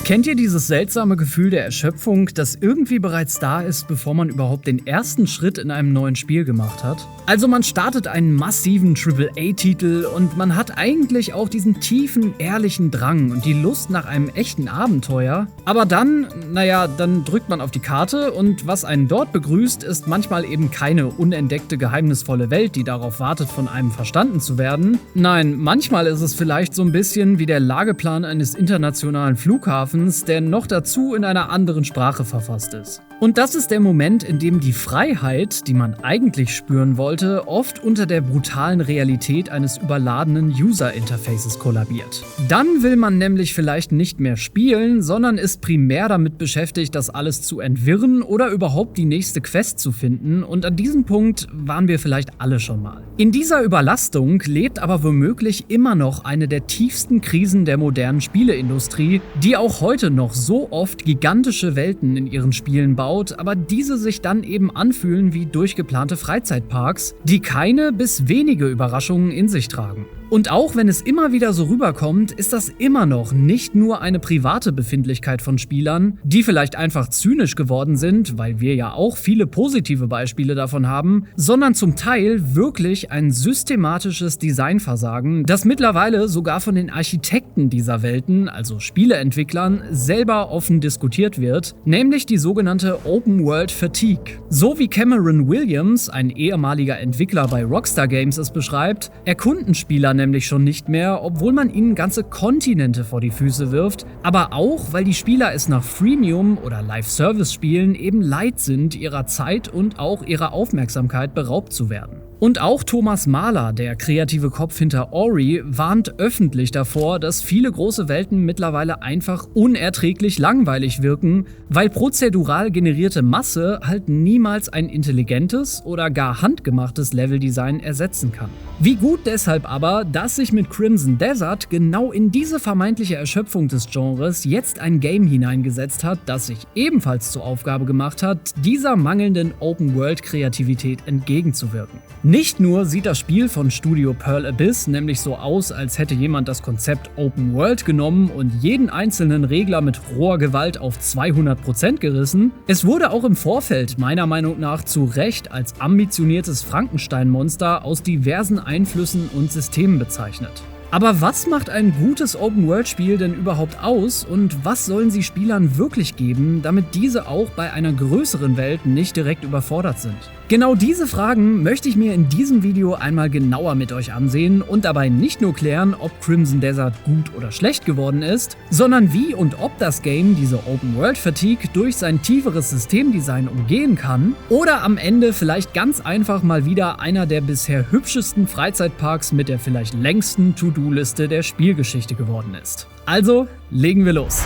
Kennt ihr dieses seltsame Gefühl der Erschöpfung, das irgendwie bereits da ist, bevor man überhaupt den ersten Schritt in einem neuen Spiel gemacht hat? Also man startet einen massiven AAA-Titel und man hat eigentlich auch diesen tiefen, ehrlichen Drang und die Lust nach einem echten Abenteuer. Aber dann drückt man auf die Karte und was einen dort begrüßt, ist manchmal eben keine unentdeckte, geheimnisvolle Welt, die darauf wartet, von einem verstanden zu werden. Nein, manchmal ist es vielleicht so ein bisschen wie der Lageplan eines internationalen Flughafens, der noch dazu in einer anderen Sprache verfasst ist. Und das ist der Moment, in dem die Freiheit, die man eigentlich spüren wollte, oft unter der brutalen Realität eines überladenen User-Interfaces kollabiert. Dann will man nämlich vielleicht nicht mehr spielen, sondern ist primär damit beschäftigt, das alles zu entwirren oder überhaupt die nächste Quest zu finden, und an diesem Punkt waren wir vielleicht alle schon mal. In dieser Überlastung lebt aber womöglich immer noch eine der tiefsten Krisen der modernen Spieleindustrie, die auch heute noch so oft gigantische Welten in ihren Spielen baut, aber diese sich dann eben anfühlen wie durchgeplante Freizeitparks, die keine bis wenige Überraschungen in sich tragen. Und auch wenn es immer wieder so rüberkommt, ist das immer noch nicht nur eine private Befindlichkeit von Spielern, die vielleicht einfach zynisch geworden sind, weil wir ja auch viele positive Beispiele davon haben, sondern zum Teil wirklich ein systematisches Designversagen, das mittlerweile sogar von den Architekten dieser Welten, also Spieleentwicklern, selber offen diskutiert wird, nämlich die sogenannte Open World Fatigue. So wie Cameron Williams, ein ehemaliger Entwickler bei Rockstar Games, es beschreibt, erkunden Spieler nämlich schon nicht mehr, obwohl man ihnen ganze Kontinente vor die Füße wirft, aber auch, weil die Spieler es nach Freemium- oder Live-Service-Spielen eben leid sind, ihrer Zeit und auch ihrer Aufmerksamkeit beraubt zu werden. Und auch Thomas Mahler, der kreative Kopf hinter Ori, warnt öffentlich davor, dass viele große Welten mittlerweile einfach unerträglich langweilig wirken, weil prozedural generierte Masse halt niemals ein intelligentes oder gar handgemachtes Leveldesign ersetzen kann. Wie gut deshalb aber, dass sich mit Crimson Desert genau in diese vermeintliche Erschöpfung des Genres jetzt ein Game hineingesetzt hat, das sich ebenfalls zur Aufgabe gemacht hat, dieser mangelnden Open-World-Kreativität entgegenzuwirken. Nicht nur sieht das Spiel von Studio Pearl Abyss nämlich so aus, als hätte jemand das Konzept Open World genommen und jeden einzelnen Regler mit roher Gewalt auf 200% gerissen, es wurde auch im Vorfeld meiner Meinung nach zu Recht als ambitioniertes Frankenstein-Monster aus diversen Einflüssen und Systemen bezeichnet. Aber was macht ein gutes Open-World-Spiel denn überhaupt aus und was sollen sie Spielern wirklich geben, damit diese auch bei einer größeren Welt nicht direkt überfordert sind? Genau diese Fragen möchte ich mir in diesem Video einmal genauer mit euch ansehen und dabei nicht nur klären, ob Crimson Desert gut oder schlecht geworden ist, sondern wie und ob das Game diese Open-World-Fatigue durch sein tieferes Systemdesign umgehen kann oder am Ende vielleicht ganz einfach mal wieder einer der bisher hübschesten Freizeitparks mit der vielleicht längsten To-Do-Liste der Spielgeschichte geworden ist. Also, legen wir los!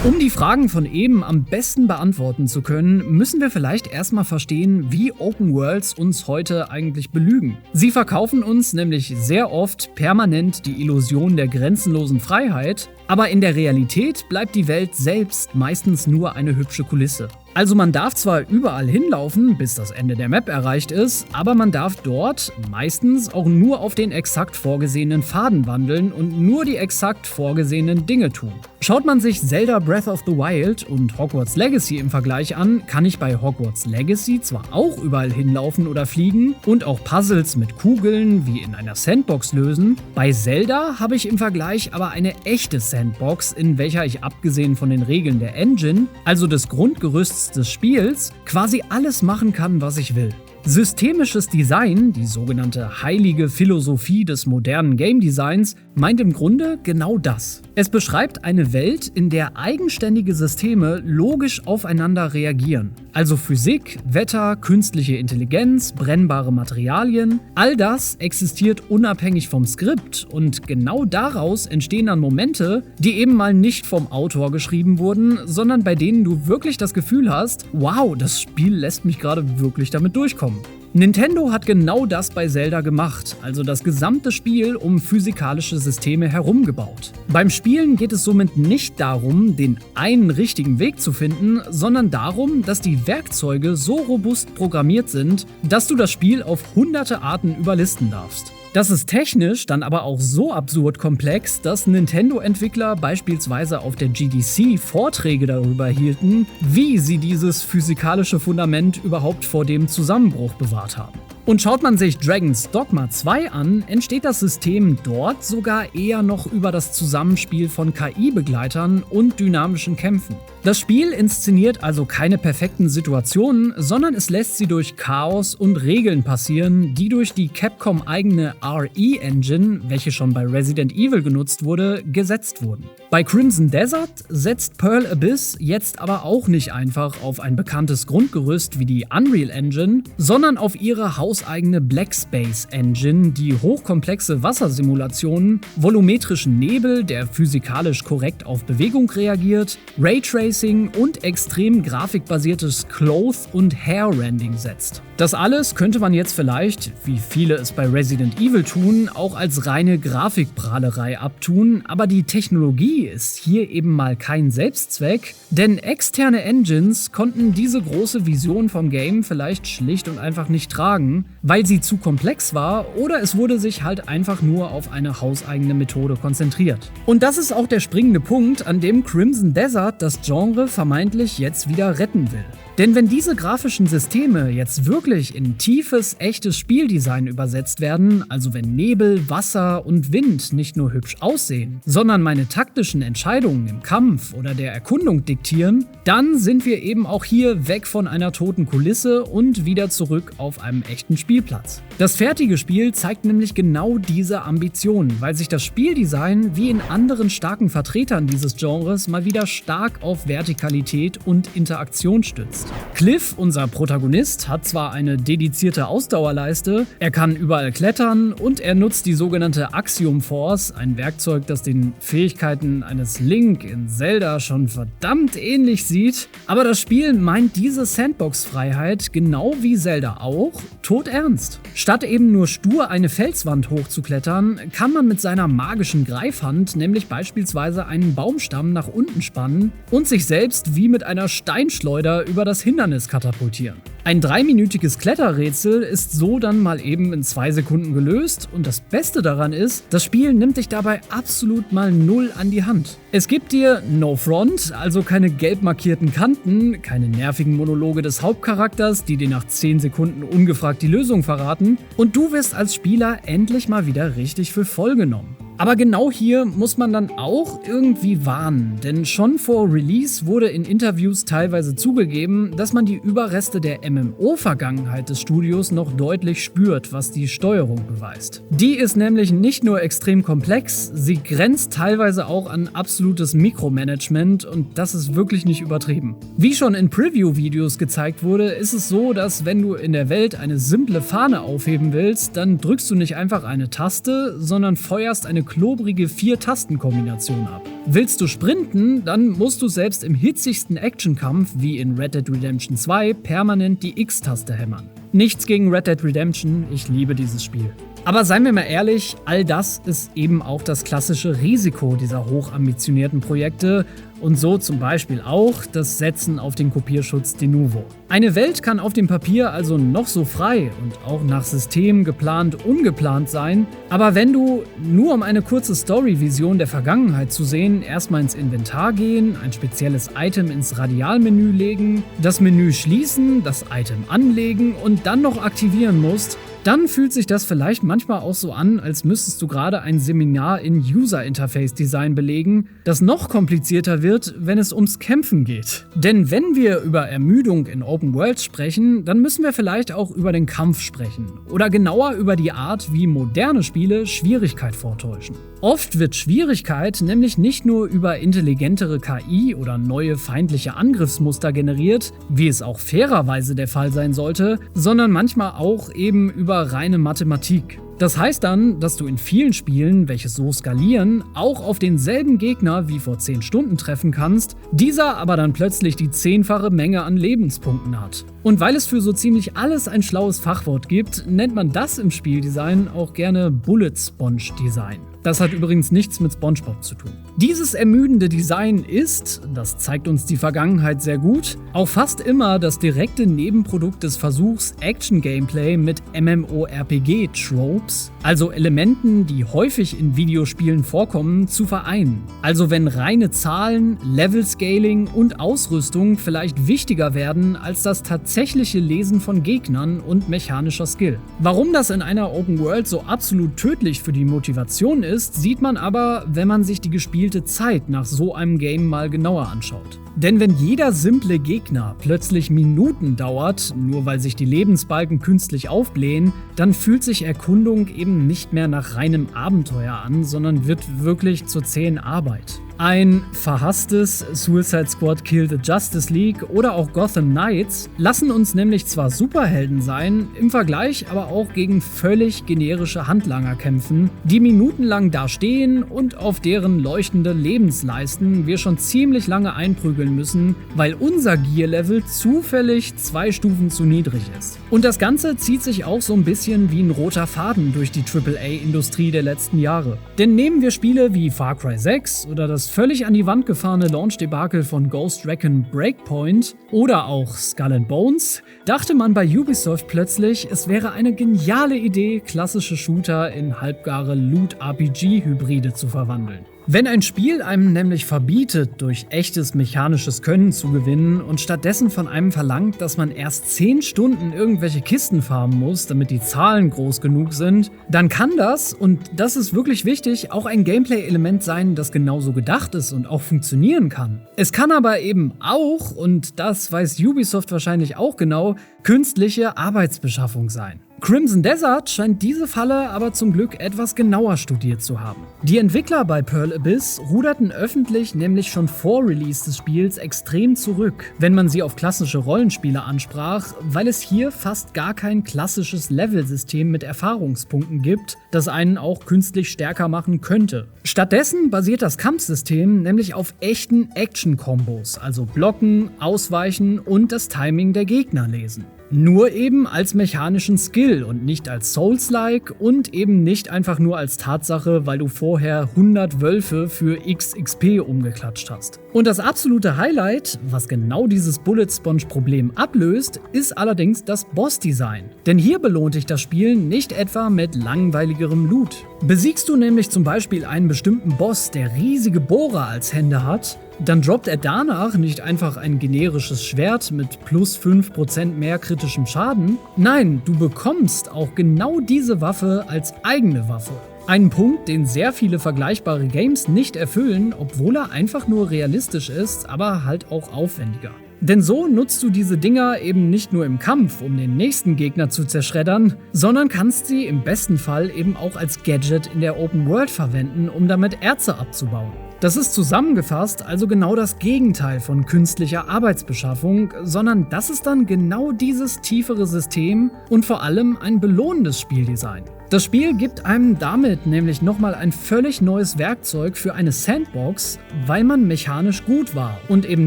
Um die Fragen von eben am besten beantworten zu können, müssen wir vielleicht erstmal verstehen, wie Open Worlds uns heute eigentlich belügen. Sie verkaufen uns nämlich sehr oft permanent die Illusion der grenzenlosen Freiheit, aber in der Realität bleibt die Welt selbst meistens nur eine hübsche Kulisse. Also man darf zwar überall hinlaufen, bis das Ende der Map erreicht ist, aber man darf dort meistens auch nur auf den exakt vorgesehenen Pfaden wandeln und nur die exakt vorgesehenen Dinge tun. Schaut man sich Zelda Breath of the Wild und Hogwarts Legacy im Vergleich an, kann ich bei Hogwarts Legacy zwar auch überall hinlaufen oder fliegen und auch Puzzles mit Kugeln wie in einer Sandbox lösen, bei Zelda habe ich im Vergleich aber eine echte Sandbox, in welcher ich abgesehen von den Regeln der Engine, also des Grundgerüsts des Spiels, quasi alles machen kann, was ich will. Systemisches Design, die sogenannte heilige Philosophie des modernen Game Designs, meint im Grunde genau das. Es beschreibt eine Welt, in der eigenständige Systeme logisch aufeinander reagieren. Also Physik, Wetter, künstliche Intelligenz, brennbare Materialien, all das existiert unabhängig vom Skript und genau daraus entstehen dann Momente, die eben mal nicht vom Autor geschrieben wurden, sondern bei denen du wirklich das Gefühl hast, wow, das Spiel lässt mich gerade wirklich damit durchkommen. Nintendo hat genau das bei Zelda gemacht, also das gesamte Spiel um physikalische Systeme herum gebaut. Beim Spielen geht es somit nicht darum, den einen richtigen Weg zu finden, sondern darum, dass die Werkzeuge so robust programmiert sind, dass du das Spiel auf hunderte Arten überlisten darfst. Das ist technisch dann aber auch so absurd komplex, dass Nintendo-Entwickler beispielsweise auf der GDC Vorträge darüber hielten, wie sie dieses physikalische Fundament überhaupt vor dem Zusammenbruch bewahrt haben. Und schaut man sich Dragon's Dogma 2 an, entsteht das System dort sogar eher noch über das Zusammenspiel von KI-Begleitern und dynamischen Kämpfen. Das Spiel inszeniert also keine perfekten Situationen, sondern es lässt sie durch Chaos und Regeln passieren, die durch die Capcom-eigene RE-Engine, welche schon bei Resident Evil genutzt wurde, gesetzt wurden. Bei Crimson Desert setzt Pearl Abyss jetzt aber auch nicht einfach auf ein bekanntes Grundgerüst wie die Unreal Engine, sondern auf ihre hauseigene Black Space Engine, die hochkomplexe Wassersimulationen, volumetrischen Nebel, der physikalisch korrekt auf Bewegung reagiert, Raytracing und extrem grafikbasiertes Cloth- und Hair-Rendering setzt. Das alles könnte man jetzt vielleicht, wie viele es bei Resident Evil tun, auch als reine Grafikprahlerei abtun, aber die Technologie ist hier eben mal kein Selbstzweck, denn externe Engines konnten diese große Vision vom Game vielleicht schlicht und einfach nicht tragen, weil sie zu komplex war oder es wurde sich halt einfach nur auf eine hauseigene Methode konzentriert. Und das ist auch der springende Punkt, an dem Crimson Desert das Genre vermeintlich jetzt wieder retten will. Denn wenn diese grafischen Systeme jetzt wirklich in tiefes, echtes Spieldesign übersetzt werden, also wenn Nebel, Wasser und Wind nicht nur hübsch aussehen, sondern meine taktischen Entscheidungen im Kampf oder der Erkundung diktieren, dann sind wir eben auch hier weg von einer toten Kulisse und wieder zurück auf einem echten Spielplatz. Das fertige Spiel zeigt nämlich genau diese Ambition, weil sich das Spieldesign wie in anderen starken Vertretern dieses Genres mal wieder stark auf Vertikalität und Interaktion stützt. Cliff, unser Protagonist, hat zwar eine dedizierte Ausdauerleiste, er kann überall klettern und er nutzt die sogenannte Axiom Force, ein Werkzeug, das den Fähigkeiten eines Link in Zelda schon verdammt ähnlich sieht, aber das Spiel meint diese Sandbox-Freiheit genau wie Zelda auch todernst. Statt eben nur stur eine Felswand hochzuklettern, kann man mit seiner magischen Greifhand nämlich beispielsweise einen Baumstamm nach unten spannen und sich selbst wie mit einer Steinschleuder über das Hindernis katapultieren. Ein 3-minütiges Kletterrätsel ist so dann mal eben in 2 Sekunden gelöst und das Beste daran ist, das Spiel nimmt dich dabei absolut mal null an die Hand. Es gibt dir No Front, also keine gelb markierten Kanten, keine nervigen Monologe des Hauptcharakters, die dir nach 10 Sekunden ungefragt die Lösung verraten und du wirst als Spieler endlich mal wieder richtig für voll genommen. Aber genau hier muss man dann auch irgendwie warnen, denn schon vor Release wurde in Interviews teilweise zugegeben, dass man die Überreste der MMO-Vergangenheit des Studios noch deutlich spürt, was die Steuerung beweist. Die ist nämlich nicht nur extrem komplex, sie grenzt teilweise auch an absolutes Mikromanagement und das ist wirklich nicht übertrieben. Wie schon in Preview-Videos gezeigt wurde, ist es so, dass wenn du in der Welt eine simple Fahne aufheben willst, dann drückst du nicht einfach eine Taste, sondern feuerst eine klobrige 4-Tasten-Kombination ab. Willst du sprinten, dann musst du selbst im hitzigsten Actionkampf wie in Red Dead Redemption 2 permanent die X-Taste hämmern. Nichts gegen Red Dead Redemption, ich liebe dieses Spiel. Aber seien wir mal ehrlich, all das ist eben auch das klassische Risiko dieser hochambitionierten Projekte und so zum Beispiel auch das Setzen auf den Kopierschutz de novo. Eine Welt kann auf dem Papier also noch so frei und auch nach System geplant ungeplant sein, aber wenn du, nur um eine kurze Story-Vision der Vergangenheit zu sehen, erstmal ins Inventar gehen, ein spezielles Item ins Radialmenü legen, das Menü schließen, das Item anlegen und dann noch aktivieren musst, dann fühlt sich das vielleicht manchmal auch so an, als müsstest du gerade ein Seminar in User-Interface-Design belegen, das noch komplizierter wird, wenn es ums Kämpfen geht. Denn wenn wir über Ermüdung in Open Worlds sprechen, dann müssen wir vielleicht auch über den Kampf sprechen. Oder genauer über die Art, wie moderne Spiele Schwierigkeit vortäuschen. Oft wird Schwierigkeit nämlich nicht nur über intelligentere KI oder neue feindliche Angriffsmuster generiert, wie es auch fairerweise der Fall sein sollte, sondern manchmal auch eben über reine Mathematik. Das heißt dann, dass du in vielen Spielen, welche so skalieren, auch auf denselben Gegner wie vor 10 Stunden treffen kannst, dieser aber dann plötzlich die 10-fache Menge an Lebenspunkten hat. Und weil es für so ziemlich alles ein schlaues Fachwort gibt, nennt man das im Spieldesign auch gerne Bullet Sponge Design. Das hat übrigens nichts mit SpongeBob zu tun. Dieses ermüdende Design ist, das zeigt uns die Vergangenheit sehr gut, auch fast immer das direkte Nebenprodukt des Versuchs, Action-Gameplay mit MMORPG-Tropes, also Elementen, die häufig in Videospielen vorkommen, zu vereinen. Also wenn reine Zahlen, Level-Scaling und Ausrüstung vielleicht wichtiger werden als das tatsächliche Lesen von Gegnern und mechanischer Skill. Warum das in einer Open World so absolut tödlich für die Motivation ist, sieht man aber, wenn man sich die gespielte Zeit nach so einem Game mal genauer anschaut. Denn wenn jeder simple Gegner plötzlich Minuten dauert, nur weil sich die Lebensbalken künstlich aufblähen, dann fühlt sich Erkundung eben nicht mehr nach reinem Abenteuer an, sondern wird wirklich zur zähen Arbeit. Ein verhasstes Suicide Squad Kill the Justice League oder auch Gotham Knights lassen uns nämlich zwar Superhelden sein, im Vergleich aber auch gegen völlig generische Handlanger kämpfen, die minutenlang da stehen und auf deren leuchtende Lebensleisten wir schon ziemlich lange einprügeln müssen, weil unser Gear-Level zufällig 2 Stufen zu niedrig ist. Und das Ganze zieht sich auch so ein bisschen wie ein roter Faden durch die AAA-Industrie der letzten Jahre. Denn nehmen wir Spiele wie Far Cry 6 oder das völlig an die Wand gefahrene Launch-Debakel von Ghost Recon Breakpoint oder auch Skull and Bones, dachte man bei Ubisoft plötzlich, es wäre eine geniale Idee, klassische Shooter in halbgare Loot-RPG-Hybride zu verwandeln. Wenn ein Spiel einem nämlich verbietet, durch echtes mechanisches Können zu gewinnen und stattdessen von einem verlangt, dass man erst 10 Stunden irgendwelche Kisten farmen muss, damit die Zahlen groß genug sind, dann kann das, und das ist wirklich wichtig, auch ein Gameplay-Element sein, das genauso gedacht ist und auch funktionieren kann. Es kann aber eben auch, und das weiß Ubisoft wahrscheinlich auch genau, künstliche Arbeitsbeschaffung sein. Crimson Desert scheint diese Falle aber zum Glück etwas genauer studiert zu haben. Die Entwickler bei Pearl Abyss ruderten öffentlich nämlich schon vor Release des Spiels extrem zurück, wenn man sie auf klassische Rollenspiele ansprach, weil es hier fast gar kein klassisches Levelsystem mit Erfahrungspunkten gibt, das einen auch künstlich stärker machen könnte. Stattdessen basiert das Kampfsystem nämlich auf echten Action-Kombos, also Blocken, Ausweichen und das Timing der Gegner lesen. Nur eben als mechanischen Skill und nicht als Souls-like und eben nicht einfach nur als Tatsache, weil du vorher 100 Wölfe für XXP umgeklatscht hast. Und das absolute Highlight, was genau dieses Bullet-Sponge-Problem ablöst, ist allerdings das Boss-Design. Denn hier belohnt dich das Spiel nicht etwa mit langweiligerem Loot. Besiegst du nämlich zum Beispiel einen bestimmten Boss, der riesige Bohrer als Hände hat, dann droppt er danach nicht einfach ein generisches Schwert mit plus 5% mehr kritischem Schaden. Nein, du bekommst auch genau diese Waffe als eigene Waffe. Ein Punkt, den sehr viele vergleichbare Games nicht erfüllen, obwohl er einfach nur realistisch ist, aber halt auch aufwendiger. Denn so nutzt du diese Dinger eben nicht nur im Kampf, um den nächsten Gegner zu zerschreddern, sondern kannst sie im besten Fall eben auch als Gadget in der Open World verwenden, um damit Erze abzubauen. Das ist zusammengefasst also genau das Gegenteil von künstlicher Arbeitsbeschaffung, sondern das ist dann genau dieses tiefere System und vor allem ein belohnendes Spieldesign. Das Spiel gibt einem damit nämlich nochmal ein völlig neues Werkzeug für eine Sandbox, weil man mechanisch gut war und eben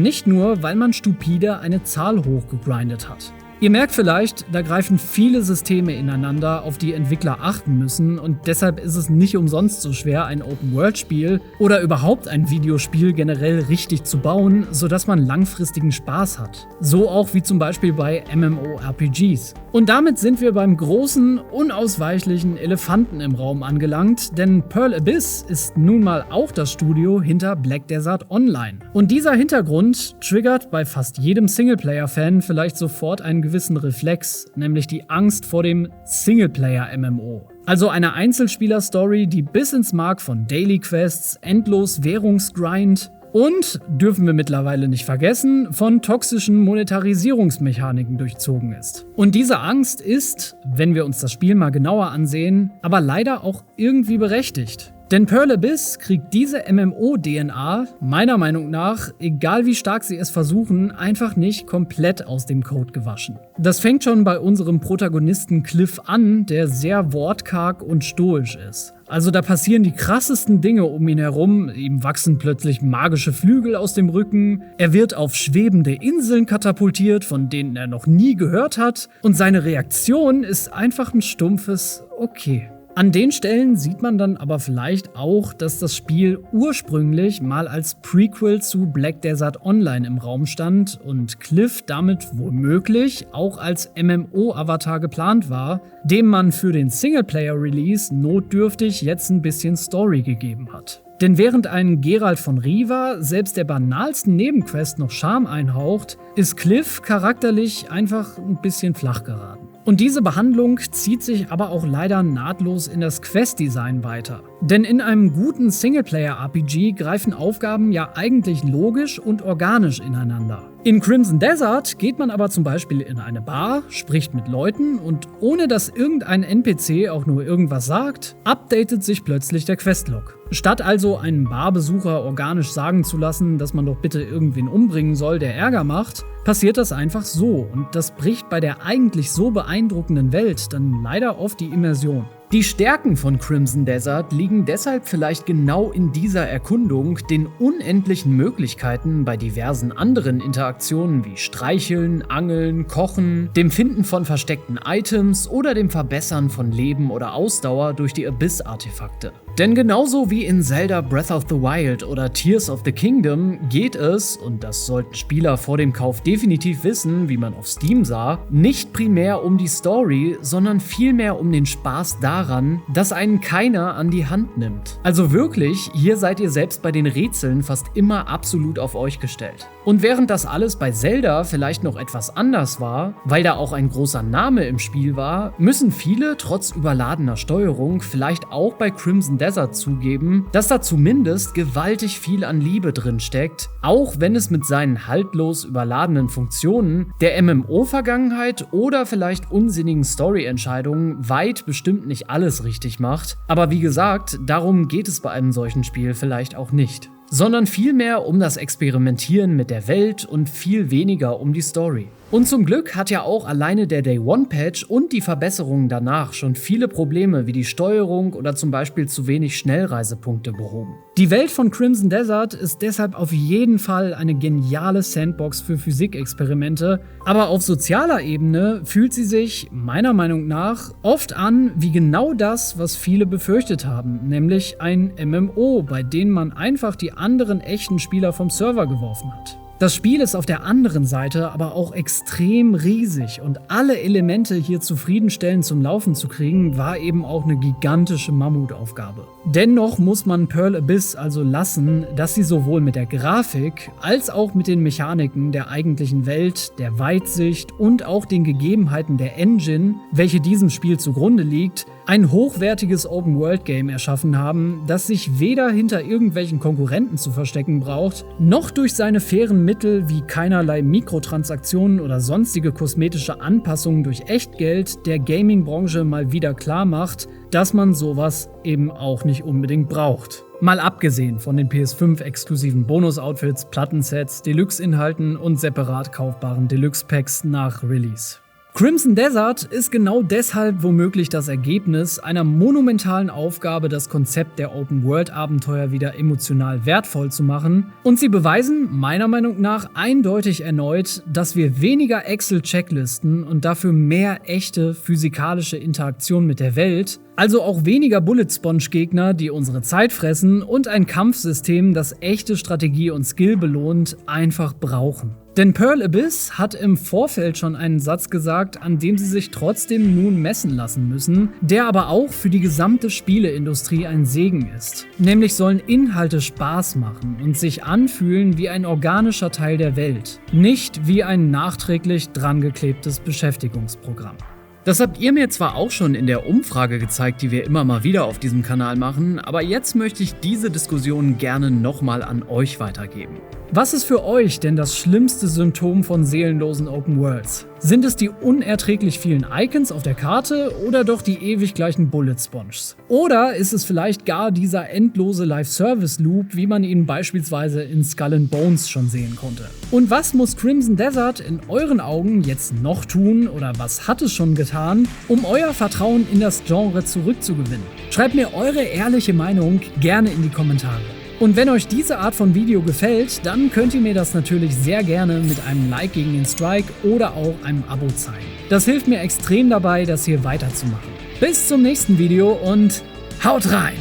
nicht nur, weil man stupide eine Zahl hochgegrindet hat. Ihr merkt vielleicht, da greifen viele Systeme ineinander, auf die Entwickler achten müssen, und deshalb ist es nicht umsonst so schwer, ein Open-World-Spiel oder überhaupt ein Videospiel generell richtig zu bauen, sodass man langfristigen Spaß hat. So auch wie zum Beispiel bei MMORPGs. Und damit sind wir beim großen, unausweichlichen Elefanten im Raum angelangt, denn Pearl Abyss ist nun mal auch das Studio hinter Black Desert Online. Und dieser Hintergrund triggert bei fast jedem Singleplayer-Fan vielleicht sofort einen gewissen Reflex, nämlich die Angst vor dem Singleplayer-MMO. Also eine Einzelspieler-Story, die bis ins Mark von Daily Quests, endlos Währungsgrind und, dürfen wir mittlerweile nicht vergessen, von toxischen Monetarisierungsmechaniken durchzogen ist. Und diese Angst ist, wenn wir uns das Spiel mal genauer ansehen, aber leider auch irgendwie berechtigt. Denn Pearl Abyss kriegt diese MMO-DNA, meiner Meinung nach, egal wie stark sie es versuchen, einfach nicht komplett aus dem Code gewaschen. Das fängt schon bei unserem Protagonisten Cliff an, der sehr wortkarg und stoisch ist. Also da passieren die krassesten Dinge um ihn herum, ihm wachsen plötzlich magische Flügel aus dem Rücken, er wird auf schwebende Inseln katapultiert, von denen er noch nie gehört hat, und seine Reaktion ist einfach ein stumpfes Okay. An den Stellen sieht man dann aber vielleicht auch, dass das Spiel ursprünglich mal als Prequel zu Black Desert Online im Raum stand und Cliff damit womöglich auch als MMO-Avatar geplant war, dem man für den Singleplayer-Release notdürftig jetzt ein bisschen Story gegeben hat. Denn während ein Geralt von Riva selbst der banalsten Nebenquest noch Charme einhaucht, ist Cliff charakterlich einfach ein bisschen flach geraten. Und diese Behandlung zieht sich aber auch leider nahtlos in das Quest-Design weiter. Denn in einem guten Singleplayer-RPG greifen Aufgaben ja eigentlich logisch und organisch ineinander. In Crimson Desert geht man aber zum Beispiel in eine Bar, spricht mit Leuten und ohne dass irgendein NPC auch nur irgendwas sagt, updatet sich plötzlich der Questlog. Statt also einen Barbesucher organisch sagen zu lassen, dass man doch bitte irgendwen umbringen soll, der Ärger macht, passiert das einfach so und das bricht bei der eigentlich so beeindruckenden Welt dann leider oft die Immersion. Die Stärken von Crimson Desert liegen deshalb vielleicht genau in dieser Erkundung, den unendlichen Möglichkeiten bei diversen anderen Interaktionen wie Streicheln, Angeln, Kochen, dem Finden von versteckten Items oder dem Verbessern von Leben oder Ausdauer durch die Abyss-Artefakte. Denn genauso wie in Zelda Breath of the Wild oder Tears of the Kingdom geht es, und das sollten Spieler vor dem Kauf definitiv wissen, wie man auf Steam sah, nicht primär um die Story, sondern vielmehr um den Spaß daran, dass einen keiner an die Hand nimmt. Also wirklich, hier seid ihr selbst bei den Rätseln fast immer absolut auf euch gestellt. Und während das alles bei Zelda vielleicht noch etwas anders war, weil da auch ein großer Name im Spiel war, müssen viele trotz überladener Steuerung vielleicht auch bei Crimson Desert zugeben, dass da zumindest gewaltig viel an Liebe drin steckt, auch wenn es mit seinen haltlos überladenen Funktionen, der MMO-Vergangenheit oder vielleicht unsinnigen Story-Entscheidungen weit bestimmt nicht alles richtig macht. Aber wie gesagt, darum geht es bei einem solchen Spiel vielleicht auch nicht. Sondern vielmehr um das Experimentieren mit der Welt und viel weniger um die Story. Und zum Glück hat ja auch alleine der Day-One-Patch und die Verbesserungen danach schon viele Probleme wie die Steuerung oder zum Beispiel zu wenig Schnellreisepunkte behoben. Die Welt von Crimson Desert ist deshalb auf jeden Fall eine geniale Sandbox für Physikexperimente, aber auf sozialer Ebene fühlt sie sich, meiner Meinung nach, oft an wie genau das, was viele befürchtet haben, nämlich ein MMO, bei dem man einfach die anderen echten Spieler vom Server geworfen hat. Das Spiel ist auf der anderen Seite aber auch extrem riesig und alle Elemente hier zufriedenstellend zum Laufen zu kriegen, war eben auch eine gigantische Mammutaufgabe. Dennoch muss man Pearl Abyss also lassen, dass sie sowohl mit der Grafik als auch mit den Mechaniken der eigentlichen Welt, der Weitsicht und auch den Gegebenheiten der Engine, welche diesem Spiel zugrunde liegt, ein hochwertiges Open-World-Game erschaffen haben, das sich weder hinter irgendwelchen Konkurrenten zu verstecken braucht, noch durch seine fairen Mittel wie keinerlei Mikrotransaktionen oder sonstige kosmetische Anpassungen durch Echtgeld der Gaming-Branche mal wieder klar macht, dass man sowas eben auch nicht unbedingt braucht. Mal abgesehen von den PS5-exklusiven Bonus-Outfits, Plattensets, Deluxe-Inhalten und separat kaufbaren Deluxe-Packs nach Release. Crimson Desert ist genau deshalb womöglich das Ergebnis einer monumentalen Aufgabe, das Konzept der Open-World-Abenteuer wieder emotional wertvoll zu machen, und sie beweisen meiner Meinung nach eindeutig erneut, dass wir weniger Excel-Checklisten und dafür mehr echte physikalische Interaktion mit der Welt, also auch weniger Bullet-Sponge-Gegner, die unsere Zeit fressen, und ein Kampfsystem, das echte Strategie und Skill belohnt, einfach brauchen. Denn Pearl Abyss hat im Vorfeld schon einen Satz gesagt, an dem sie sich trotzdem nun messen lassen müssen, der aber auch für die gesamte Spieleindustrie ein Segen ist. Nämlich sollen Inhalte Spaß machen und sich anfühlen wie ein organischer Teil der Welt, nicht wie ein nachträglich drangeklebtes Beschäftigungsprogramm. Das habt ihr mir zwar auch schon in der Umfrage gezeigt, die wir immer mal wieder auf diesem Kanal machen, aber jetzt möchte ich diese Diskussion gerne nochmal an euch weitergeben. Was ist für euch denn das schlimmste Symptom von seelenlosen Open Worlds? Sind es die unerträglich vielen Icons auf der Karte oder doch die ewig gleichen Bullet Sponges? Oder ist es vielleicht gar dieser endlose Live-Service-Loop, wie man ihn beispielsweise in Skull and Bones schon sehen konnte? Und was muss Crimson Desert in euren Augen jetzt noch tun oder was hat es schon getan, um euer Vertrauen in das Genre zurückzugewinnen? Schreibt mir eure ehrliche Meinung gerne in die Kommentare. Und wenn euch diese Art von Video gefällt, dann könnt ihr mir das natürlich sehr gerne mit einem Like gegen den Strike oder auch einem Abo zeigen. Das hilft mir extrem dabei, das hier weiterzumachen. Bis zum nächsten Video und haut rein!